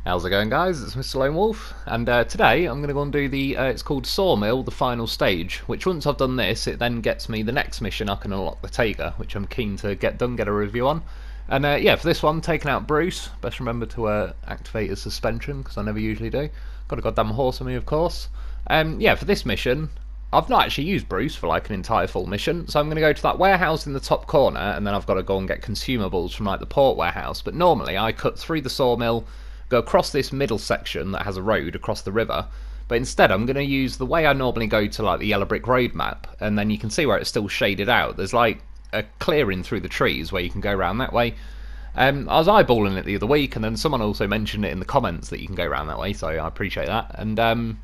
How's it going, guys? It's Mr. Lo4f, and today I'm going to go and do the, it's called Sawmill, the final stage, which once I've done this, it then gets me the next mission. I can unlock the Tiger, which I'm keen to get done, get a review on. And yeah, for this one, taking out Bruce. Best remember to activate his suspension, because I never usually do. Got a goddamn horse on me, of course. Yeah, for this mission, I've not actually used Bruce for like an entire full mission, so I'm going to go to that warehouse in the top corner, and then I've got to go and get consumables from like the port warehouse. But normally I cut through the sawmill, go across this middle section that has a road across the river, but instead I'm going to use the way I normally go to like the yellow brick road map, and then you can see where it's still shaded out. There's like a clearing through the trees where you can go around that way. I was eyeballing it the other week, and then someone also mentioned it in the comments that you can go around that way, so I appreciate that. And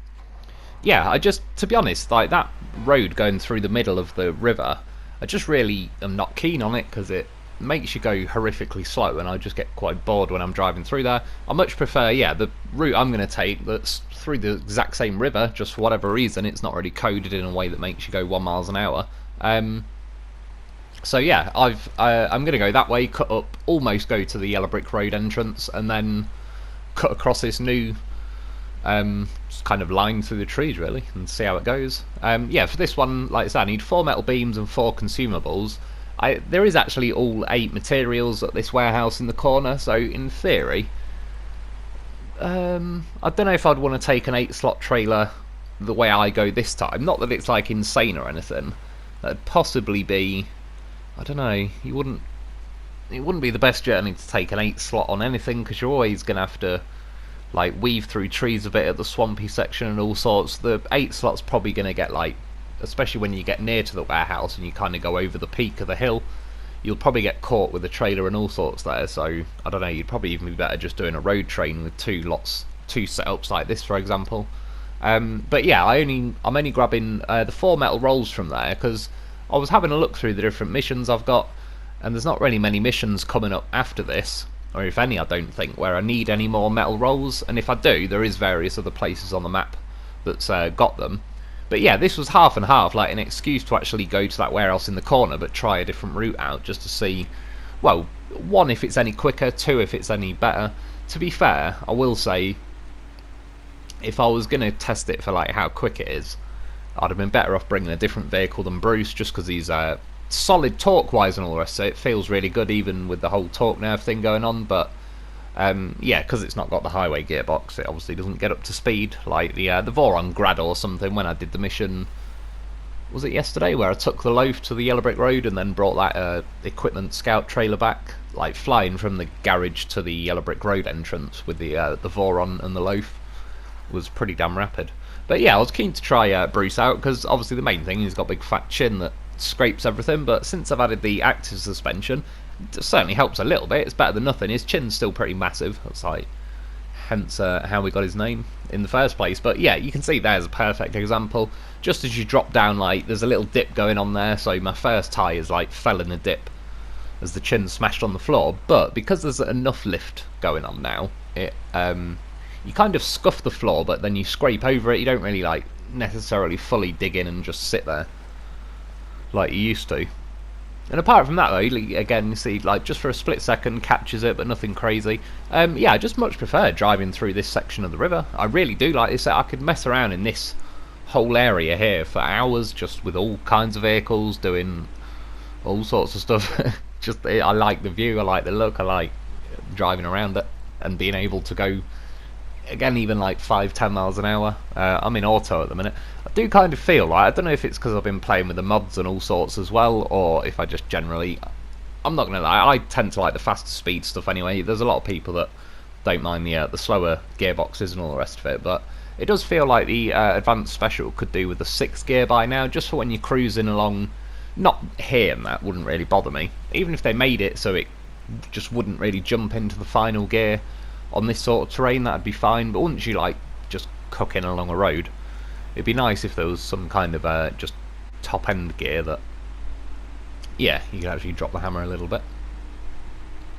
yeah, I just, to be honest, like that road going through the middle of the river, I just really am not keen on it because it makes you go horrifically slow, and I just get quite bored when I'm driving through there. I much prefer, yeah, the route I'm going to take that's through the exact same river, just for whatever reason it's not really coded in a way that makes you go 1 mile an hour. So yeah, I'm going to go that way, cut up, almost go to the yellow brick road entrance, and then cut across this new kind of line through the trees really, and see how it goes. Yeah, for this one, like I said, I need 4 metal beams and 4 consumables. There is actually all 8 materials at this warehouse in the corner, so in theory, I don't know if I'd want to take an 8-slot trailer the way I go this time. Not that it's like insane or anything. That'd possibly be, I don't know, it wouldn't be the best journey to take an 8-slot on anything, because you're always going to have to like weave through trees a bit at the swampy section and all sorts. The 8 slot's probably going to get like, especially when you get near to the warehouse and you kind of go over the peak of the hill, you'll probably get caught with a trailer and all sorts there. So I don't know, you'd probably even be better just doing a road train with 2 setups like this, for example. But yeah, I'm only grabbing the 4 metal rolls from there because I was having a look through the different missions I've got, and there's not really many missions coming up after this, or if any, I don't think, where I need any more metal rolls. And if I do, there is various other places on the map that's got them. But yeah, this was half and half, like an excuse to actually go to that warehouse in the corner, but try a different route out just to see, well, 1, if it's any quicker, 2, if it's any better. To be fair, I will say, if I was going to test it for like how quick it is, I'd have been better off bringing a different vehicle than Bruce, just because he's solid torque-wise and all the rest of it. It feels really good even with the whole torque nerve thing going on, but yeah, because it's not got the highway gearbox, it obviously doesn't get up to speed like the Voron Grad or something. When I did the mission, was it yesterday, where I took the Lo4f to the yellow brick road and then brought that equipment scout trailer back, like flying from the garage to the yellow brick road entrance with the Voron and the Lo4f, was pretty damn rapid. But yeah, I was keen to try Bruce out, because obviously the main thing, he's got a big fat chin that scrapes everything, but since I've added the active suspension, it certainly helps a little bit. It's better than nothing. His chin's still pretty massive, that's like hence how we got his name in the first place. But yeah, you can see there's a perfect example. Just as you drop down, like there's a little dip going on there, so my first tyres like fell in a dip as the chin smashed on the floor, but because there's enough lift going on now, it you kind of scuff the floor, but then you scrape over it. You don't really like necessarily fully dig in and just sit there like you used to. And apart from that though, again, you see, like, just for a split second catches it, but nothing crazy. Yeah, I just much prefer driving through this section of the river. I really do like this. I could mess around in this whole area here for hours, just with all kinds of vehicles, doing all sorts of stuff. Just, I like the view, I like the look, I like driving around it, and being able to go, again, even like 5-10 miles an hour. I'm in auto at the minute. I do kind of feel like, I don't know if it's because I've been playing with the mods and all sorts as well, or if I just generally, I'm not gonna lie, I tend to like the faster speed stuff anyway. There's a lot of people that don't mind the slower gearboxes and all the rest of it, but it does feel like the advanced special could do with the 6th gear by now, just for when you're cruising along. Not here, and that wouldn't really bother me, even if they made it so it just wouldn't really jump into the final gear on this sort of terrain, that'd be fine. But once you like just cooking along a road, it'd be nice if there was some kind of just top end gear that, yeah, you could actually drop the hammer a little bit.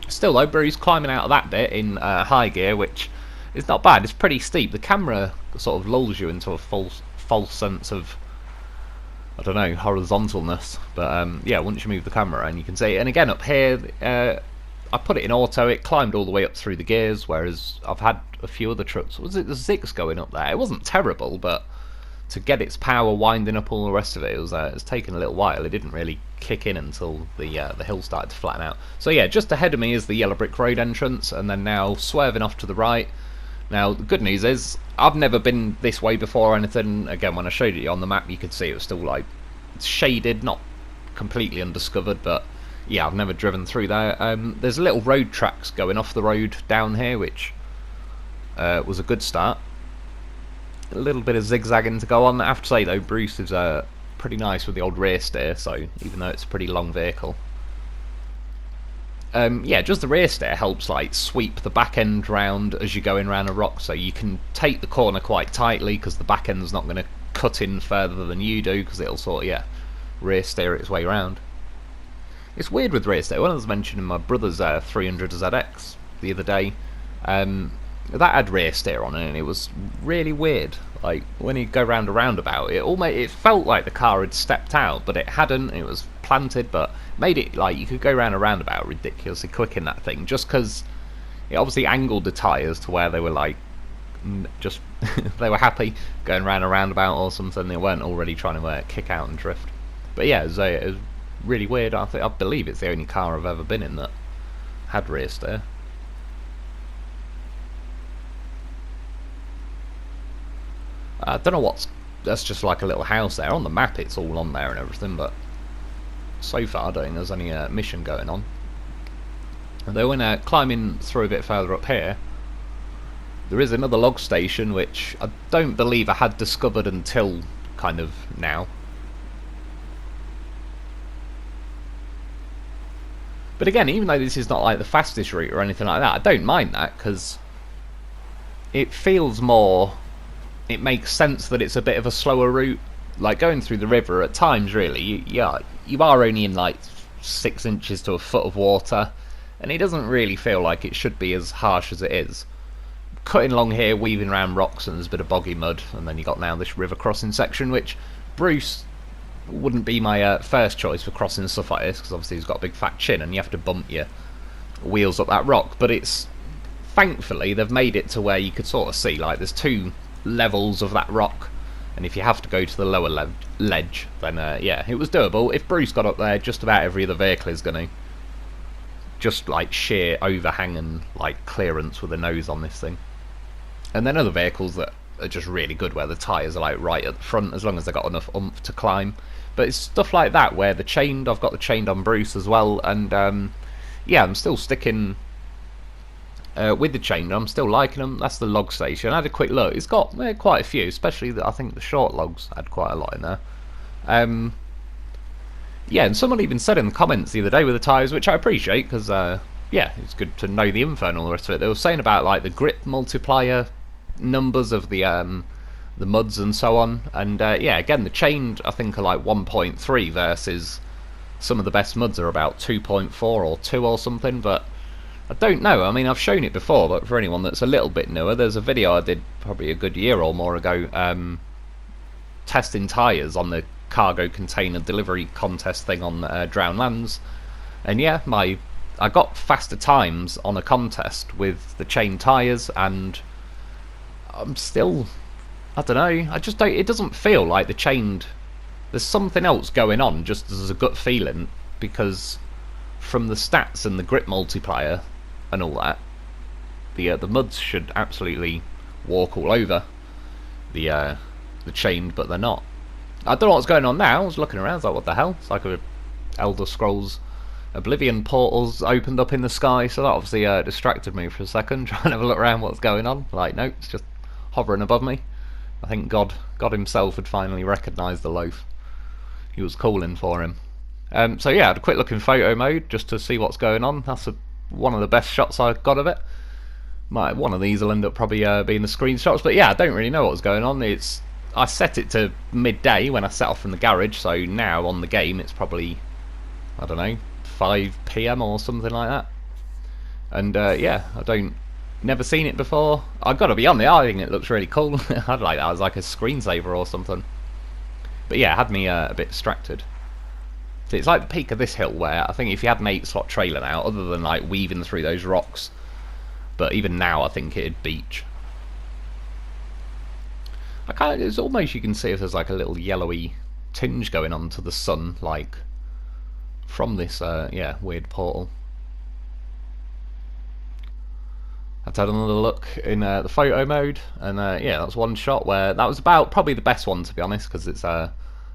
Still though, Bruce climbing out of that bit in high gear, which is not bad. It's pretty steep. The camera sort of lulls you into a false sense of, I don't know, horizontalness, but yeah, once you move the camera and you can see it. And again, up here, I put it in auto, it climbed all the way up through the gears, whereas I've had a few other trucks. Was it the Zix going up there? It wasn't terrible, but to get its power winding up all the rest of it, it's taken a little while. It didn't really kick in until the hill started to flatten out. So yeah, just ahead of me is the yellow brick road entrance, and then now swerving off to the right. Now the good news is I've never been this way before or anything. Again, when I showed it on the map, you could see it was still like shaded, not completely undiscovered, but yeah, I've never driven through there. There's little road tracks going off the road down here, which was a good start. A little bit of zigzagging to go on. I have to say though, Bruce is pretty nice with the old rear steer, so even though it's a pretty long vehicle. Yeah, just the rear steer helps like sweep the back end round as you're going around a rock, so you can take the corner quite tightly because the back end's not going to cut in further than you do, because it'll sort of, yeah, rear steer its way around. It's weird with rear steer. When I was mentioning my brother's 300ZX the other day, that had rear steer on it, and it was really weird. Like when you go round a roundabout, it felt like the car had stepped out, but it hadn't. It was planted, but made it like you could go round a roundabout ridiculously quick in that thing, just because it obviously angled the tyres to where they were like just they were happy going round a roundabout or something. They weren't already trying to kick out and drift. But yeah, it was really weird. I believe it's the only car I've ever been in that had rear steer. I don't know that's just like a little house there. On the map it's all on there and everything, but so far I don't think there's any mission going on. Although when climbing through a bit further up here, there is another log station which I don't believe I had discovered until kind of now. But again, even though this is not like the fastest route or anything like that, I don't mind that, because it feels more... It makes sense that it's a bit of a slower route. Like going through the river at times, really, you are only in like 6 inches to a foot of water, and it doesn't really feel like it should be as harsh as it is. Cutting along here, weaving around rocks, and there's a bit of boggy mud, and then you got now this river crossing section, which Bruce wouldn't be my first choice for crossing stuff like this, because obviously he's got a big fat chin and you have to bump your wheels up that rock. But it's, thankfully they've made it to where you could sort of see like there's 2 levels of that rock, and if you have to go to the lower ledge, then yeah, it was doable. If Bruce got up there, just about every other vehicle is going to just like sheer overhang and like clearance with the nose on this thing. And then other vehicles that are just really good where the tyres are like right at the front, as long as they've got enough oomph to climb. But it's stuff like that where the chained, I've got the chained on Bruce as well, and yeah, I'm still sticking with the chained. I'm still liking them. That's the log station. I had a quick look. It's got quite a few, especially I think the short logs had quite a lot in there. Yeah, and someone even said in the comments the other day with the tyres, which I appreciate, because yeah, it's good to know the info and all the rest of it. They were saying about like the grip multiplier numbers of the muds and so on, and yeah, again the chained I think are like 1.3 versus some of the best muds are about 2.4 or 2 or something. But I don't know, I mean I've shown it before, but for anyone that's a little bit newer, there's a video I did probably a good year or more ago testing tyres on the cargo container delivery contest thing on Drowned Lands, and yeah, I got faster times on a contest with the chain tyres, and I'm still, I don't know, I just don't, it doesn't feel like the chained, there's something else going on, just as a gut feeling, because from the stats and the grip multiplier and all that, the muds should absolutely walk all over the chained, but they're not. I don't know what's going on now. I was looking around, I was like, what the hell? It's like a Elder Scrolls Oblivion portals opened up in the sky, so that obviously distracted me for a second, trying to have a look around what's going on. Like, no, it's just hovering above me. I think God himself had finally recognised the loaf. He was calling for him. So yeah, I had a quick look in photo mode just to see what's going on. That's one of the best shots I got of it. One of these will end up probably being the screenshots, but yeah, I don't really know what's going on. I set it to midday when I set off from the garage, so now on the game it's probably, I don't know, 5 PM or something like that. And yeah, never seen it before. I've got to be honest, I think it looks really cool. I'd like that as like a screensaver or something. But yeah, it had me a bit distracted. It's like the peak of this hill where I think if you had an 8-slot trailer now, other than like weaving through those rocks, but even now I think it'd beach. It's almost, you can see if there's like a little yellowy tinge going on to the sun, like from this yeah, weird portal. I've had another look in the photo mode, and yeah, that's one shot where that was about probably the best one, to be honest, because it's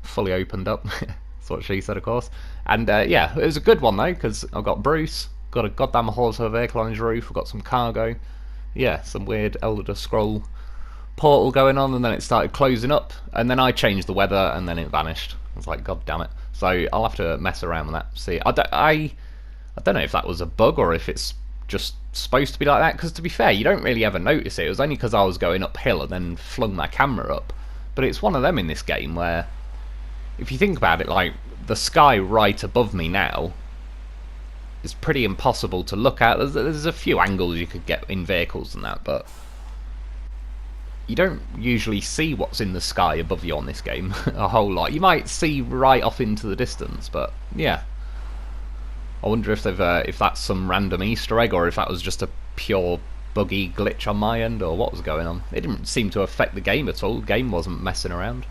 fully opened up. That's what she said, of course. And yeah, it was a good one though, because I've got Bruce, got a goddamn horse of a vehicle on his roof, I've got some cargo, yeah, some weird Elder Scroll portal going on, and then it started closing up, and then I changed the weather, and then it vanished. I was like, god damn it. So I'll have to mess around with that. See, I don't know if that was a bug or if it's just supposed to be like that, because to be fair, you don't really ever notice it. It was only because I was going uphill and then flung my camera up. But it's one of them in this game where, if you think about it, like the sky right above me now is pretty impossible to look at. There's a few angles you could get in vehicles and that, but you don't usually see what's in the sky above you on this game a whole lot. You might see right off into the distance, but yeah. I wonder if they've if that's some random Easter egg, or if that was just a pure buggy glitch on my end, or what was going on. It didn't seem to affect the game at all. The game wasn't messing around.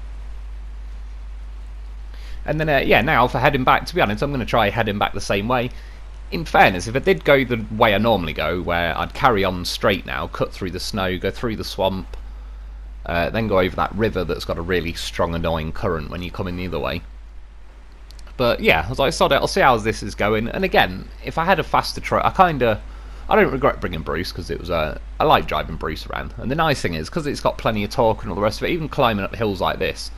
And then yeah, now for heading back, to be honest, I'm going to try heading back the same way. In fairness, if I did go the way I normally go, where I'd carry on straight now, cut through the snow, go through the swamp, then go over that river that's got a really strong, annoying current when you come in the other way. But yeah, I was like, sod it, I'll see how this is going. And again, if I had a faster truck, I don't regret bringing Bruce, because it was I like driving Bruce around. And the nice thing is, because it's got plenty of torque and all the rest of it, even climbing up hills like this,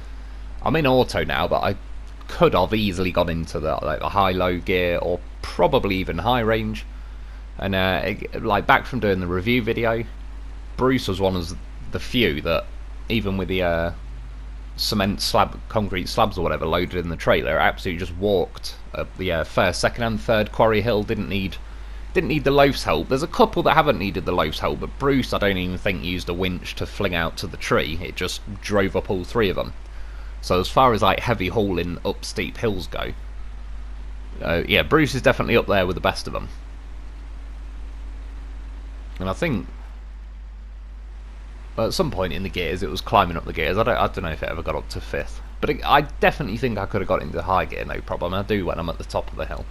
I'm in auto now, but I could have easily gone into the high-low gear, or probably even high range. And like back from doing the review video, Bruce was one of the few that, even with the cement slab, concrete slabs or whatever loaded in the trailer, absolutely just walked up the first, second and third quarry hill. Didn't need the loaf's help. There's a couple that haven't needed the loaf's help, but Bruce, I don't even think, used a winch to fling out to the tree. It just drove up all three of them. So as far as like heavy hauling up steep hills go, yeah, Bruce is definitely up there with the best of them. And I think at some point in the gears, it was climbing up the gears. I don't know if it ever got up to 5th, but I definitely think I could have got into high gear, no problem. I do when I'm at the top of the hill.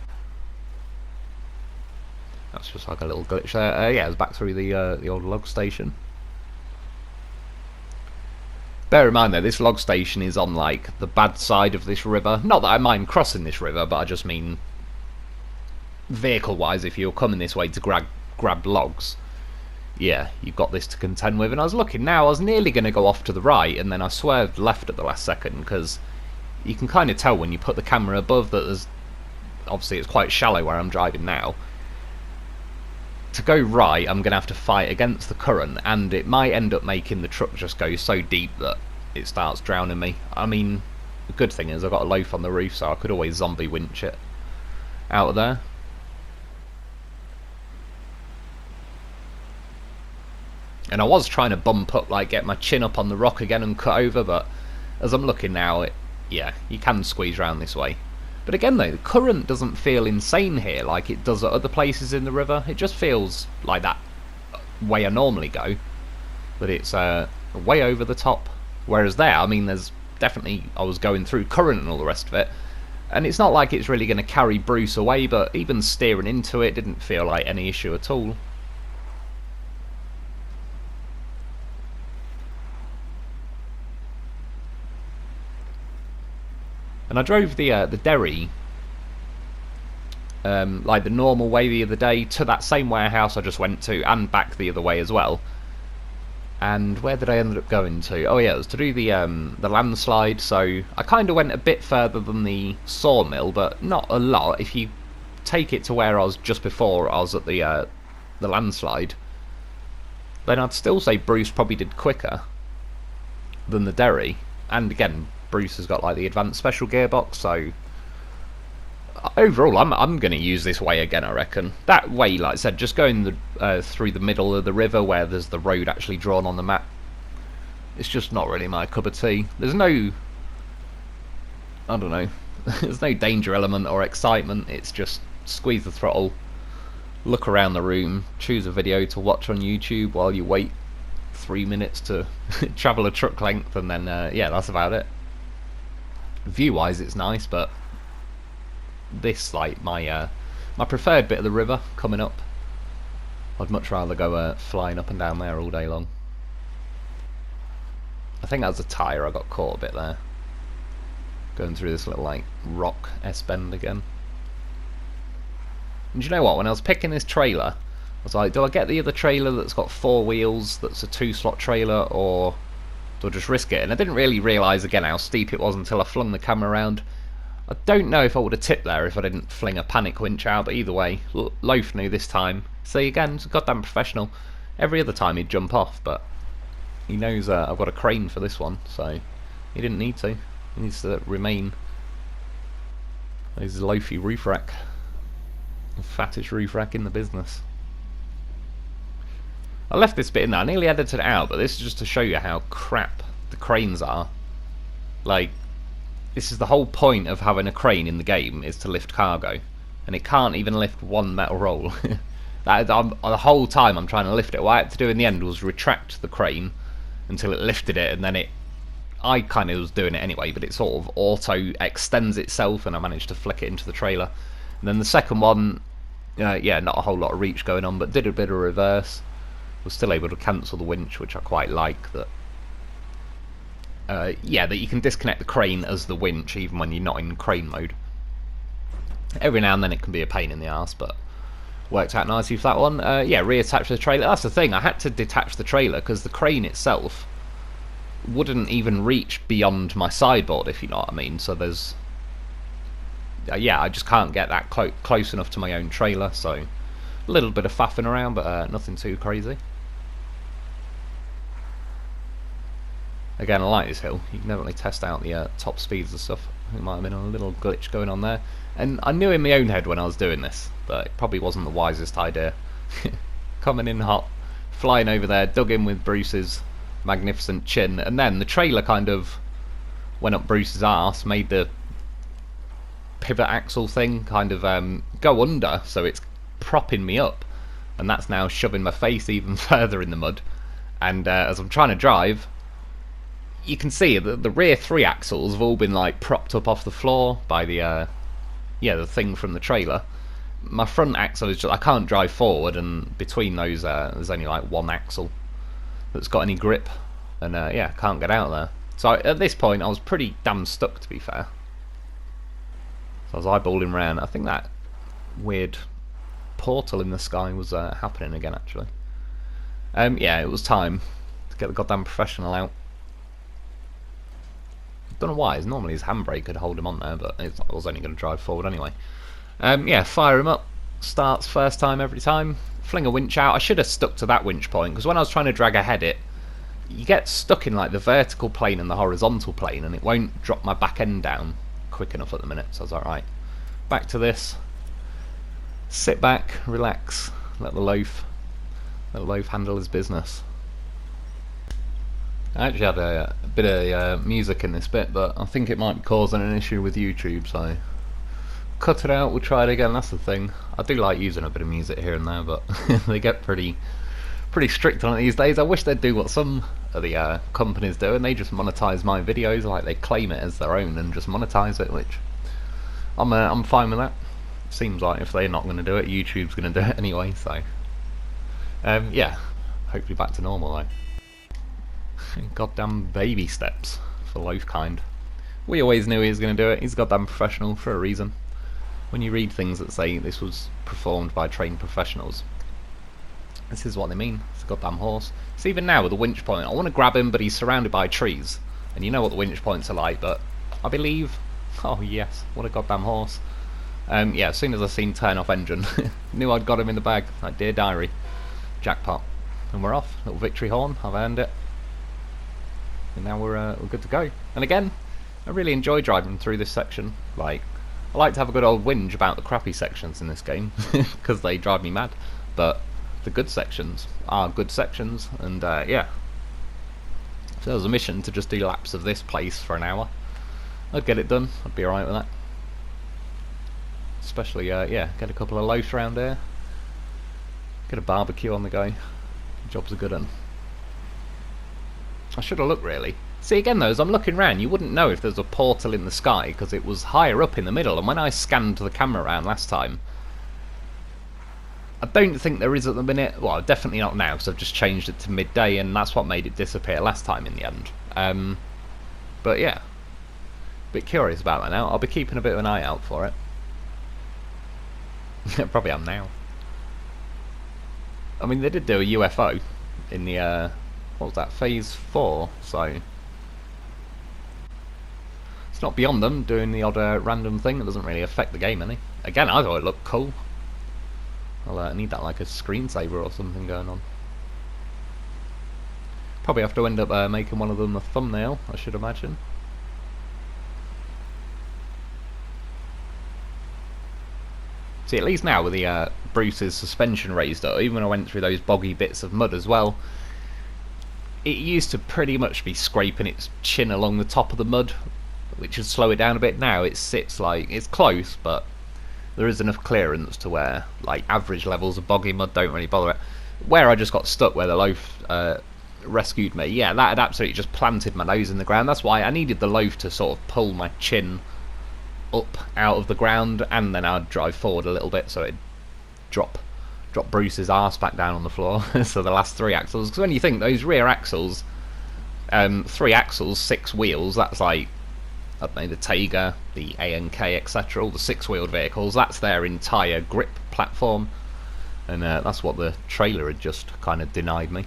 That's just like a little glitch there. Yeah, I was back through the old log station. Bear in mind though, this log station is on like the bad side of this river. Not that I mind crossing this river, but I just mean vehicle-wise, if you're coming this way to grab logs, yeah, you've got this to contend with. And I was looking now, I was nearly going to go off to the right, and then I swerved left at the last second, because you can kind of tell when you put the camera above that there's, obviously it's quite shallow where I'm driving now. To go right, I'm going to have to fight against the current, and it might end up making the truck just go so deep that it starts drowning me. I mean, the good thing is I've got a loaf on the roof, so I could always zombie winch it out of there. And I was trying to bump up, like get my chin up on the rock again and cut over, but as I'm looking now, yeah, you can squeeze around this way. But again though, the current doesn't feel insane here like it does at other places in the river. It just feels like that way I normally go, but it's way over the top. Whereas there, I mean, there's definitely, I was going through current and all the rest of it, and it's not like it's really going to carry Bruce away, but even steering into it didn't feel like any issue at all. And I drove the Derry like the normal way the other day to that same warehouse I just went to, and back the other way as well. And where did I end up going to? Oh yeah, it was to do the landslide. So I kind of went a bit further than the Sawmill, but not a lot. If you take it to where I was just before I was at the landslide, then I'd still say Bruce probably did quicker than the Derry. And again, Bruce has got like the advanced special gearbox, so overall I'm going to use this way again, I reckon. That way, like I said, just going through the middle of the river where there's the road actually drawn on the map, it's just not really my cup of tea. There's no, I don't know, There's no danger element or excitement. It's just squeeze the throttle, look around the room, choose a video to watch on YouTube while you wait 3 minutes to travel a truck length, and then yeah, that's about it. View wise it's nice, but this, like, my preferred bit of the river coming up. I'd much rather go flying up and down there all day long. I think that was a tyre, I got caught a bit there, going through this little like rock S-bend again. And do you know what, when I was picking this trailer, I was like, do I get the other trailer that's got 4 wheels, that's a 2-slot trailer, or do I just risk it? And I didn't really realise again how steep it was until I flung the camera around. I don't know if I would have tipped there if I didn't fling a panic winch out, but either way, Lo4f knew this time. See, again, it's a goddamn professional. Every other time he'd jump off, but he knows I've got a crane for this one, so he didn't need to. He needs to remain his Lo4f roof rack. The fattest roof rack in the business. I left this bit in there. I nearly edited it out, but this is just to show you how crap the cranes are. Like, this is the whole point of having a crane in the game, is to lift cargo, and it can't even lift one metal roll. The whole time I'm trying to lift it, what I had to do in the end was retract the crane until it lifted it, and then I kind of was doing it anyway, but it sort of auto extends itself, and I managed to flick it into the trailer. And then the second one, yeah, not a whole lot of reach going on, but did a bit of reverse. Was still able to cancel the winch, which I quite like. That yeah, that you can disconnect the crane as the winch even when you're not in crane mode. Every now and then it can be a pain in the arse, but worked out nicely for that one. Yeah, reattach the trailer. That's the thing, I had to detach the trailer because the crane itself wouldn't even reach beyond my sideboard, if you know what I mean. So there's yeah, I just can't get that close enough to my own trailer, so a little bit of faffing around, but nothing too crazy. Again, I like this hill. You can definitely test out the top speeds and stuff. There might have been a little glitch going on there. And I knew in my own head when I was doing this that it probably wasn't the wisest idea. Coming in hot, flying over there, dug in with Bruce's magnificent chin, and then the trailer kind of went up Bruce's arse, made the pivot axle thing kind of go under, so it's propping me up, and that's now shoving my face even further in the mud. And as I'm trying to drive, you can see that the rear 3 axles have all been like propped up off the floor by the yeah, the thing from the trailer. My front axle is just, I can't drive forward, and between those there's only like 1 axle that's got any grip, and yeah, can't get out there. So at this point I was pretty damn stuck, to be fair. So I was eyeballing around. I think that weird portal in the sky was happening again, actually. Yeah, it was time to get the goddamn professional out. Don't know why, normally his handbrake could hold him on there, but I was only going to drive forward anyway. Yeah, fire him up. Starts first time every time. Fling a winch out. I should have stuck to that winch point, because when I was trying to drag ahead you get stuck in like the vertical plane and the horizontal plane, and it won't drop my back end down quick enough at the minute. So I was like, right, back to this. Sit back, relax, let the Lo4f handle his business. I actually had a bit of music in this bit, but I think it might be causing an issue with YouTube, so cut it out, we'll try it again. That's the thing, I do like using a bit of music here and there, but they get pretty strict on it these days. I wish they'd do what some of the companies do, and they just monetize my videos, like they claim it as their own and just monetize it, which I'm fine with that. Seems like if they're not going to do it, YouTube's going to do it anyway, so yeah, hopefully back to normal though. Goddamn baby steps for Lo4f kind. We always knew he was going to do it. He's goddamn professional for a reason. When you read things that say this was performed by trained professionals, this is what they mean. It's a goddamn horse. So even now with the winch point, I want to grab him, but he's surrounded by trees, and you know what the winch points are like. But I believe, oh yes, what a goddamn horse. Yeah, as soon as I seen turn off engine, knew I'd got him in the bag. Like dear diary, jackpot, and we're off. Little victory horn. I've earned it. And now we're good to go. And again, I really enjoy driving through this section. Like, I like to have a good old whinge about the crappy sections in this game, because they drive me mad. But the good sections are good sections, and yeah. If there was a mission to just do laps of this place for an hour, I'd get it done. I'd be alright with that. Especially, yeah, get a couple of loafs around here. Get a barbecue on the go. Job's a good one. I should have looked, really. See, again though, as I'm looking around, you wouldn't know if there's a portal in the sky, because it was higher up in the middle, and when I scanned the camera around last time, I don't think there is at the minute. Well, definitely not now, because I've just changed it to midday, and that's what made it disappear last time in the end. But yeah, a bit curious about that now. I'll be keeping a bit of an eye out for it. Probably am now. I mean, they did do a UFO in the, what was that, Phase 4, so it's not beyond them doing the odd random thing that doesn't really affect the game any. Again, I thought it looked cool. I'll need that like a screensaver or something going on. Probably have to end up making one of them a thumbnail, I should imagine. See, at least now with the Bruce's suspension raised up, even when I went through those boggy bits of mud as well, it used to pretty much be scraping its chin along the top of the mud, which would slow it down a bit. Now it sits like, it's close, but there is enough clearance to where like average levels of boggy mud don't really bother it. Where I just got stuck where the loaf rescued me, yeah, that had absolutely just planted my nose in the ground. That's why I needed the loaf to sort of pull my chin up out of the ground, and then I'd drive forward a little bit so it'd drop Bruce's arse back down on the floor. So the last 3 axles, because when you think those rear axles, 3 axles, 6 wheels, that's like, I don't know, the Taiga, the ANK, etc., all the 6-wheeled vehicles, that's their entire grip platform, and that's what the trailer had just kind of denied me.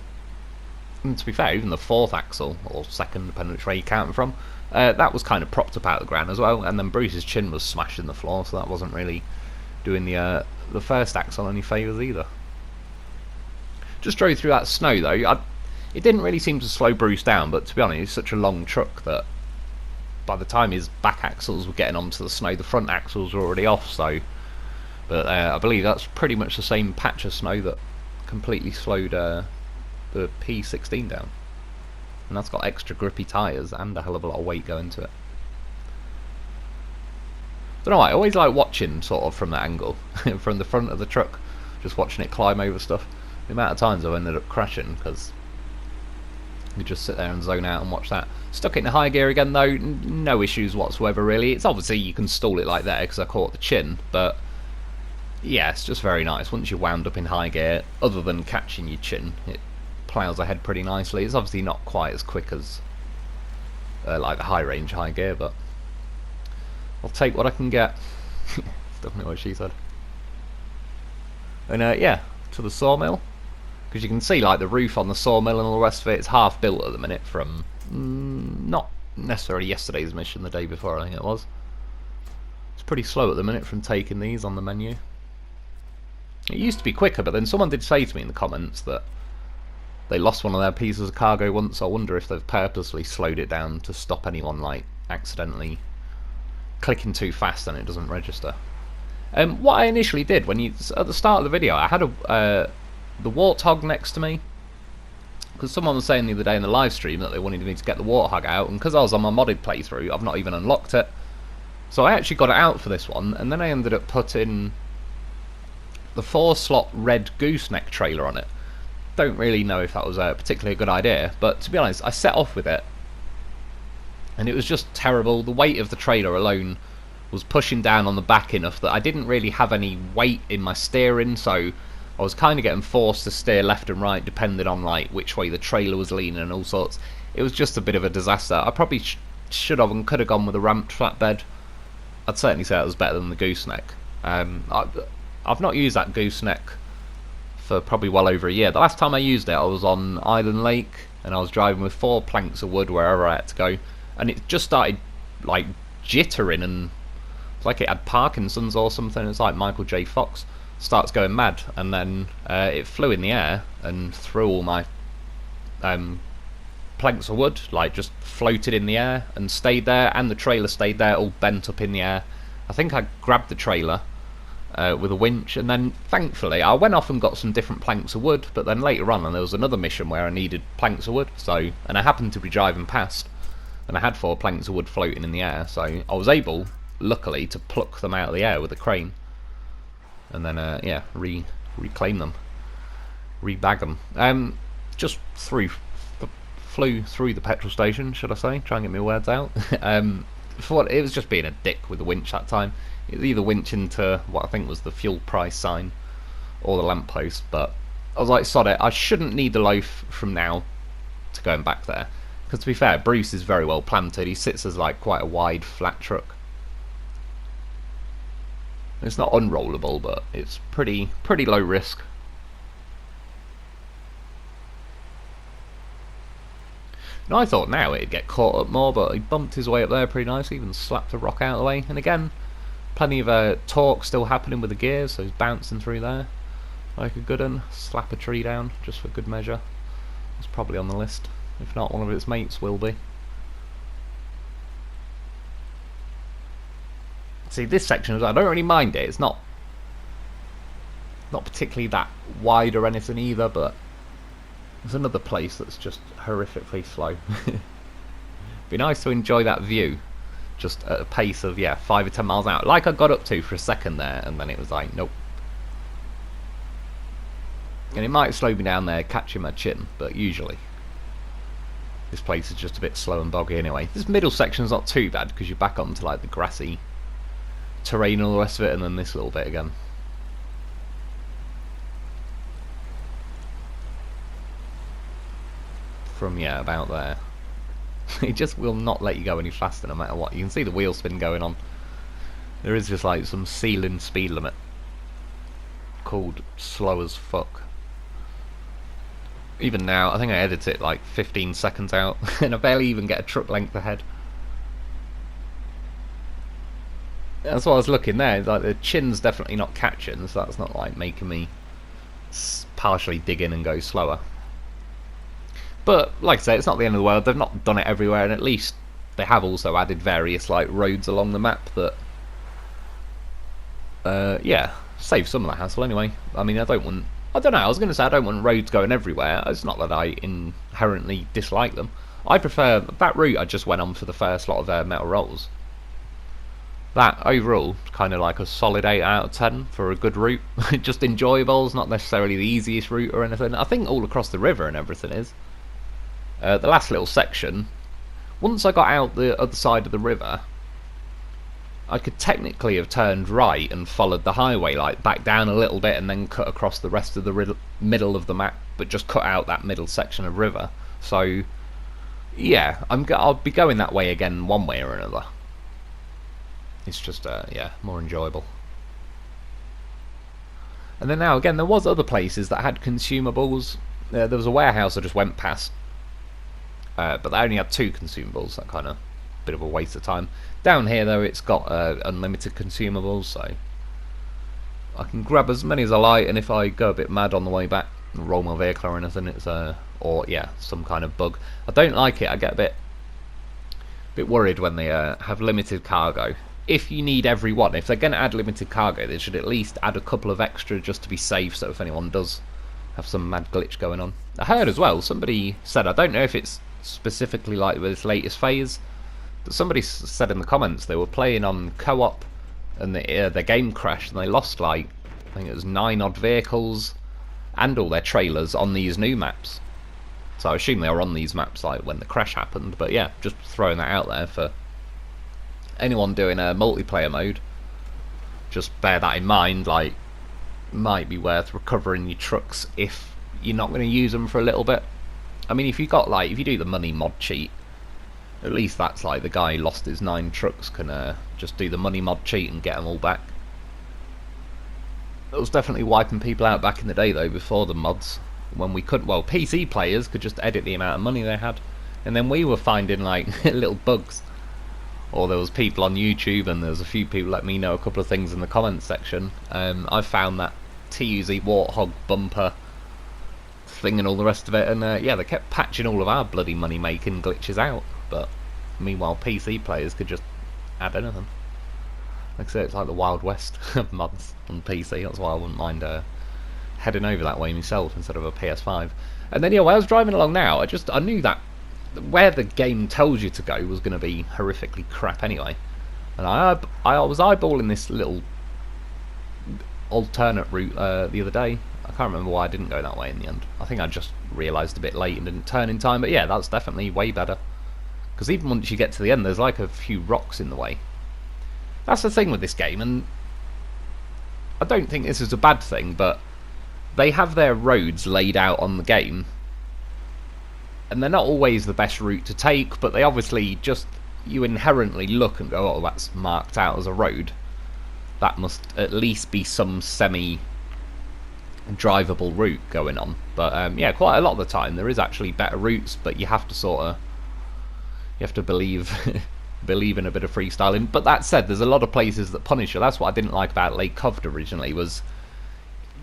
And to be fair, even the 4th axle, or 2nd, depending which way you count it from, that was kind of propped up out of the ground as well, and then Bruce's chin was smashed in the floor, so that wasn't really doing the 1st axle any favours either. Just drove through that snow though. It didn't really seem to slow Bruce down, but to be honest, it's such a long truck that by the time his back axles were getting onto the snow, the front axles were already off. So, but I believe that's pretty much the same patch of snow that completely slowed the P16 down. And that's got extra grippy tyres and a hell of a lot of weight going to it. Don't know, I always like watching sort of from that angle, from the front of the truck, just watching it climb over stuff. The amount of times I've ended up crashing because you just sit there and zone out and watch that. Stuck it in high gear again though, no issues whatsoever really. It's obviously you can stall it like there because I caught the chin, but yeah, it's just very nice. Once you're wound up in high gear, other than catching your chin, it ploughs ahead pretty nicely. It's obviously not quite as quick as like the high range high gear, but I'll take what I can get. That's definitely what she said. And yeah, to the sawmill, because you can see like the roof on the sawmill and all the rest of it, it's half built at the minute from not necessarily yesterday's mission, the day before I think it was. It's pretty slow at the minute from taking these on the menu. It used to be quicker, but then someone did say to me in the comments that they lost one of their pieces of cargo once. I wonder if they've purposely slowed it down to stop anyone like accidentally clicking too fast and it doesn't register. What I initially did when at the start of the video, I had the warthog next to me because someone was saying the other day in the live stream that they wanted me to get the warthog out, and because I was on my modded playthrough, I've not even unlocked it. So I actually got it out for this one, and then I ended up putting the 4-slot red gooseneck trailer on it. Don't really know if that was a particularly good idea, but to be honest, I set off with it and it was just terrible. The weight of the trailer alone was pushing down on the back enough that I didn't really have any weight in my steering, so I was kind of getting forced to steer left and right depending on like which way the trailer was leaning and all sorts. It was just a bit of a disaster. I probably should have and could have gone with a ramped flatbed. I'd certainly say that was better than the gooseneck. I've not used that gooseneck for probably well over a year. The last time I used it I was on Island Lake and I was driving with 4 planks of wood wherever I had to go, and it just started like jittering and it's like it had Parkinson's or something. It's like Michael J. Fox starts going mad, and then it flew in the air and threw all my planks of wood, like just floated in the air and stayed there, and the trailer stayed there all bent up in the air. I think I grabbed the trailer with a winch, and then thankfully I went off and got some different planks of wood, but then later on and there was another mission where I needed planks of wood, so, and I happened to be driving past and I had 4 planks of wood floating in the air, so I was able luckily to pluck them out of the air with a crane. and then yeah, reclaim them, rebag them. Just flew through the petrol station, should I say? Try and get my words out. For what it was, just being a dick with the winch that time. It was either winch into what I think was the fuel price sign or the lamppost, but I was like, sod it, I shouldn't need the loaf from now to going back there. Because to be fair, Bruce is very well planted. He sits as like quite a wide flat truck. It's not unrollable, but it's pretty low risk. And I thought now it'd get caught up more, but he bumped his way up there pretty nicely, even slapped a rock out of the way. And again, plenty of torque still happening with the gears, so he's bouncing through there like a good one. Slap a tree down, just for good measure. It's probably on the list. If not, one of its mates will be. See, this section, I don't really mind it. It's not particularly that wide or anything either, but there's another place that's just horrifically slow. Be nice to enjoy that view, just at a pace of 5 or 10 miles an hour, like I got up to for a second there, and then it was like, nope. And it might slow me down there, catching my chin, but usually this place is just a bit slow and boggy anyway. This middle section's not too bad because you're back onto like the grassy terrain and all the rest of it, and then this little bit again. From about there. It just will not let you go any faster no matter what. You can see the wheel spin going on. There is just like some ceiling speed limit called slow as fuck. Even now, I think I edit it like 15 seconds out and I barely even get a truck length ahead. That's what I was looking there, like the chin's definitely not catching, so that's not like making me partially dig in and go slower. But like I say, it's not the end of the world. They've not done it everywhere, and at least they have also added various like roads along the map that save some of the hassle anyway. I mean, I don't know, I was going to say I don't want roads going everywhere. It's not that I inherently dislike them. I prefer that route I just went on for the first lot of metal rolls. That overall kind of like a solid 8 out of 10 for a good route. Just enjoyable. It's not necessarily the easiest route or anything. I think all across the river and everything is. The last little section, once I got out the other side of the river, I could technically have turned right and followed the highway, like back down a little bit and then cut across the rest of the middle of the map, but just cut out that middle section of river. So yeah, I'll be going that way again one way or another. It's just more enjoyable. And then now again, there was other places that had consumables. There was a warehouse I just went past, but they only had 2 consumables. That kind of bit of a waste of time. Down here though, it's got unlimited consumables, so I can grab as many as I like. And if I go a bit mad on the way back, roll my vehicle or anything, it's some kind of bug. I don't like it. I get a bit worried when they have limited cargo. If you need every one, if they're going to add limited cargo, they should at least add a couple of extra just to be safe, so if anyone does have some mad glitch going on. I heard as well, somebody said, I don't know if it's specifically like with this latest phase, but somebody said in the comments they were playing on co-op and their game crashed and they lost like, I think it was 9 odd vehicles and all their trailers on these new maps. So I assume they were on these maps like when the crash happened, but yeah, just throwing that out there for anyone doing a multiplayer mode. Just bear that in mind, like, might be worth recovering your trucks if you're not going to use them for a little bit. I mean, if you do the money mod cheat, at least that's like the guy who lost his 9 trucks can just do the money mod cheat and get them all back. It was definitely wiping people out back in the day though, before the mods, when we couldn't, well, PC players could just edit the amount of money they had, and then we were finding like little bugs. Or there was people on YouTube, and there was a few people let me know a couple of things in the comments section. I found that TUZ Warthog bumper thing and all the rest of it, and they kept patching all of our bloody money making glitches out, but meanwhile PC players could just add anything. Like I say, it's like the Wild West of mods on PC. That's why I wouldn't mind heading over that way myself instead of a PS5. And then when I was driving along now, I knew that where the game tells you to go was going to be horrifically crap anyway, and I was eyeballing this little alternate route the other day. I can't remember why I didn't go that way in the end. I think I just realised a bit late and didn't turn in time. But yeah, that's definitely way better. Because even once you get to the end, there's like a few rocks in the way. That's the thing with this game, and I don't think this is a bad thing, but they have their roads laid out on the game, and they're not always the best route to take, but they obviously just, you inherently look and go, oh, that's marked out as a road. That must at least be some semi-drivable route going on. But yeah, quite a lot of the time there is actually better routes, but you have to believe believe in a bit of freestyling. But that said, there's a lot of places that punish you. That's what I didn't like about Lo4f originally, was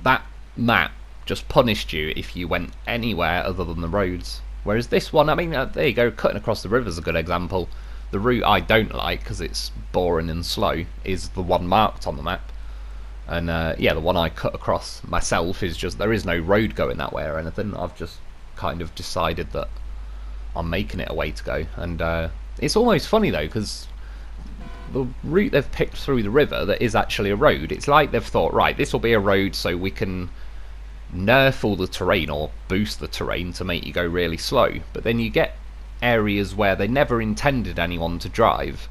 that map just punished you if you went anywhere other than the roads. Whereas this one, I mean, there you go, cutting across the river is a good example. The route I don't like, because it's boring and slow, is the one marked on the map. And yeah, the one I cut across myself is just, there is no road going that way or anything. I've just kind of decided that I'm making it a way to go. And it's almost funny though, because the route they've picked through the river that is actually a road, it's like they've thought, right, this will be a road so we can nerf all the terrain or boost the terrain to make you go really slow. But then you get areas where they never intended anyone to drive,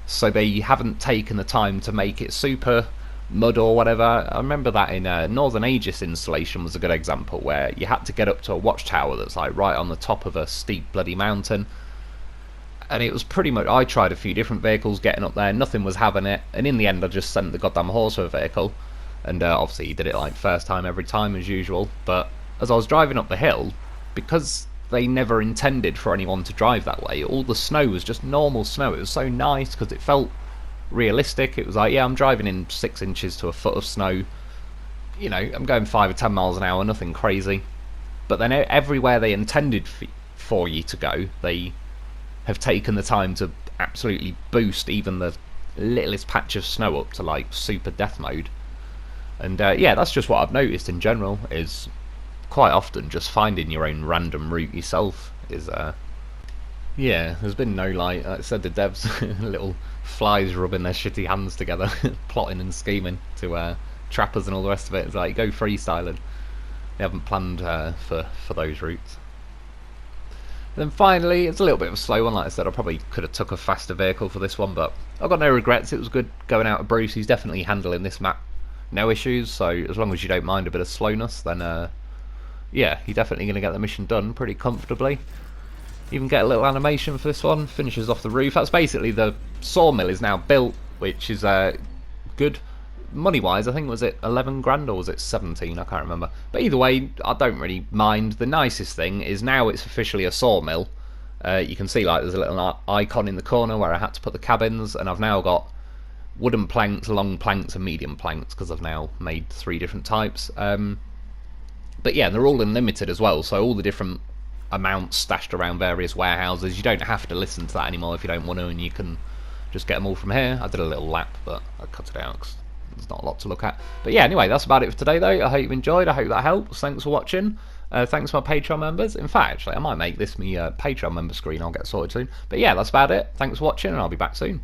so they haven't taken the time to make it super mud or whatever. I remember that in Northern Aegis installation was a good example, where you had to get up to a watchtower that's like right on the top of a steep bloody mountain, and it was pretty much, I tried a few different vehicles getting up there, nothing was having it, and in the end I just sent the goddamn horse with a vehicle. And obviously he did it like first time every time as usual, but as I was driving up the hill, because they never intended for anyone to drive that way, all the snow was just normal snow. It was so nice because it felt realistic. It was like, yeah, I'm driving in 6 inches to a foot of snow, you know, I'm going 5 or 10 miles an hour, nothing crazy. But then everywhere they intended for you to go, they have taken the time to absolutely boost even the littlest patch of snow up to like super death mode. And yeah, that's just what I've noticed in general, is quite often just finding your own random route yourself is yeah, there's been no, like I said, the devs little flies rubbing their shitty hands together plotting and scheming to trap us and all the rest of it. It's like, go freestyling. They haven't planned for those routes. And then finally, it's a little bit of a slow one. Like I said, I probably could have took a faster vehicle for this one, but I've got no regrets. It was good going out with Bruce. He's definitely handling this map no issues, so as long as you don't mind a bit of slowness, then yeah, you're definitely going to get the mission done pretty comfortably. Even get a little animation for this one, finishes off the roof. That's basically, the sawmill is now built, which is good. Money wise, I think, was it 11 grand or was it 17? I can't remember. But either way, I don't really mind. The nicest thing is now it's officially a sawmill. You can see like there's a little icon in the corner where I had to put the cabins, and I've now got wooden planks, long planks and medium planks, because I've now made 3 different types. But yeah, they're all unlimited as well, so all the different amounts stashed around various warehouses. You don't have to listen to that anymore if you don't want to, and you can just get them all from here. I did a little lap, but I cut it out because there's not a lot to look at. But yeah, anyway, that's about it for today though. I hope you've enjoyed, I hope that helps. Thanks for watching. Thanks to my Patreon members. In fact, actually, I might make this me Patreon member screen. I'll get sorted soon. But yeah, that's about it. Thanks for watching, and I'll be back soon.